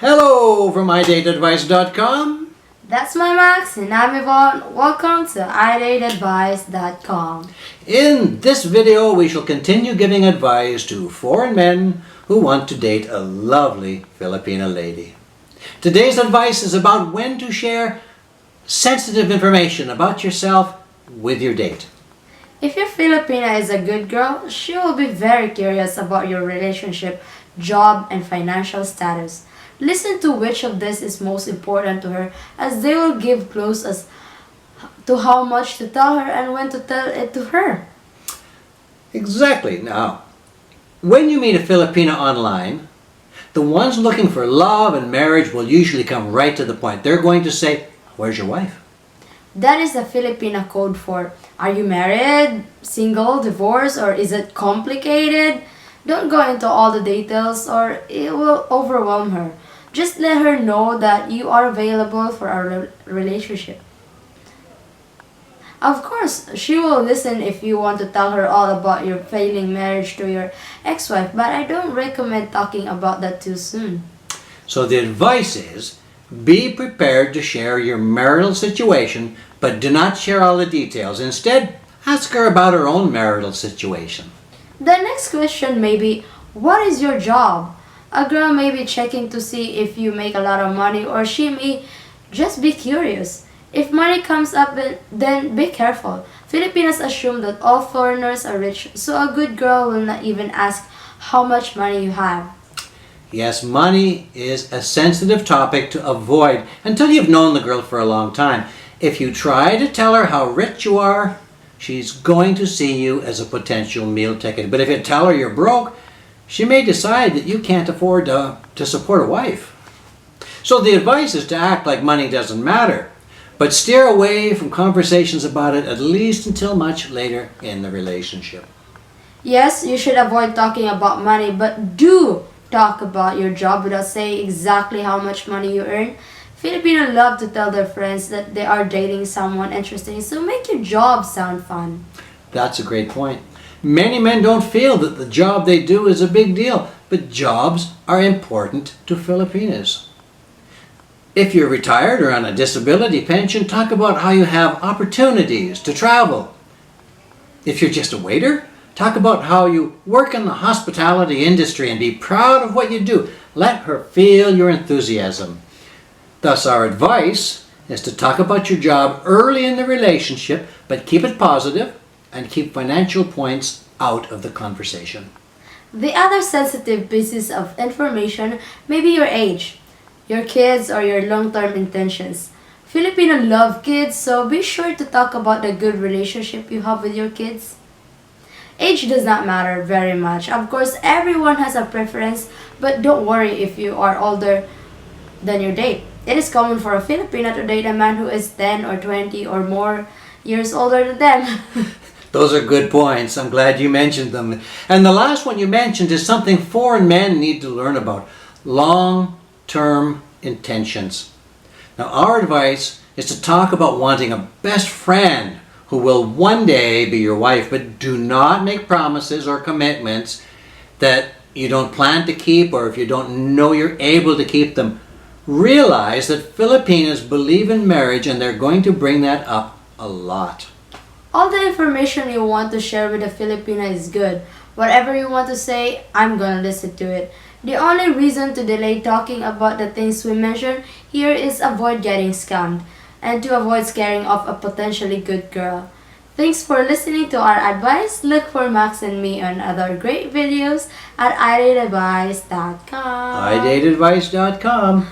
Hello from iDateAdvice.com. That's my Max and I'm Yvonne. Welcome to iDateAdvice.com. In this video, we shall continue giving advice to foreign men who want to date a lovely Filipina lady. Today's advice is about when to share sensitive information about yourself with your date. If your Filipina is a good girl, she will be very curious about your relationship, job, and financial status. Listen to which of this is most important to her, as they will give clues as to how much to tell her and when to tell it to her. Exactly. Now, when you meet a Filipina online, the ones looking for love and marriage will usually come right to the point. They're going to say, "Where's your wife?" That is the Filipina code for, are you married, single, divorced, or is it complicated? Don't go into all the details or it will overwhelm her. Just let her know that you are available for a relationship. Of course, she will listen if you want to tell her all about your failing marriage to your ex-wife, but I don't recommend talking about that too soon. So the advice is, be prepared to share your marital situation, but do not share all the details. Instead, ask her about her own marital situation. The next question may be, what is your job? A girl may be checking to see if you make a lot of money, or she may just be curious. If money comes up, then be careful. Filipinos assume that all foreigners are rich, so a good girl will not even ask how much money you have. Yes, money is a sensitive topic to avoid until you've known the girl for a long time. If you try to tell her how rich you are, she's going to see you as a potential meal ticket. But if you tell her you're broke, she may decide that you can't afford to support a wife. So the advice is to act like money doesn't matter, but steer away from conversations about it at least until much later in the relationship. Yes, you should avoid talking about money, but do talk about your job without saying exactly how much money you earn. Filipinos love to tell their friends that they are dating someone interesting, so make your job sound fun. That's a great point. Many men don't feel that the job they do is a big deal, but jobs are important to Filipinas. If you're retired or on a disability pension, talk about how you have opportunities to travel. If you're just a waiter, talk about how you work in the hospitality industry and be proud of what you do. Let her feel your enthusiasm. Thus, our advice is to talk about your job early in the relationship, but keep it positive and keep financial points out of the conversation. The other sensitive pieces of information may be your age, your kids, or your long-term intentions. Filipino love kids, so be sure to talk about the good relationship you have with your kids. Age does not matter very much. Of course, everyone has a preference, but don't worry if you are older than your date. It is common for a Filipina to date a man who is 10 or 20 or more years older than them. Those are good points. I'm glad you mentioned them. And the last one you mentioned is something foreign men need to learn about: long-term intentions. Now, our advice is to talk about wanting a best friend who will one day be your wife, but do not make promises or commitments that you don't plan to keep, or if you don't know you're able to keep them. Realize that Filipinos believe in marriage and they're going to bring that up a lot. All the information you want to share with a Filipina is good. Whatever you want to say, I'm gonna listen to it. The only reason to delay talking about the things we mentioned here is avoid getting scammed and to avoid scaring off a potentially good girl. Thanks for listening to our advice. Look for Max and me on other great videos at iDateAdvice.com. iDateAdvice.com.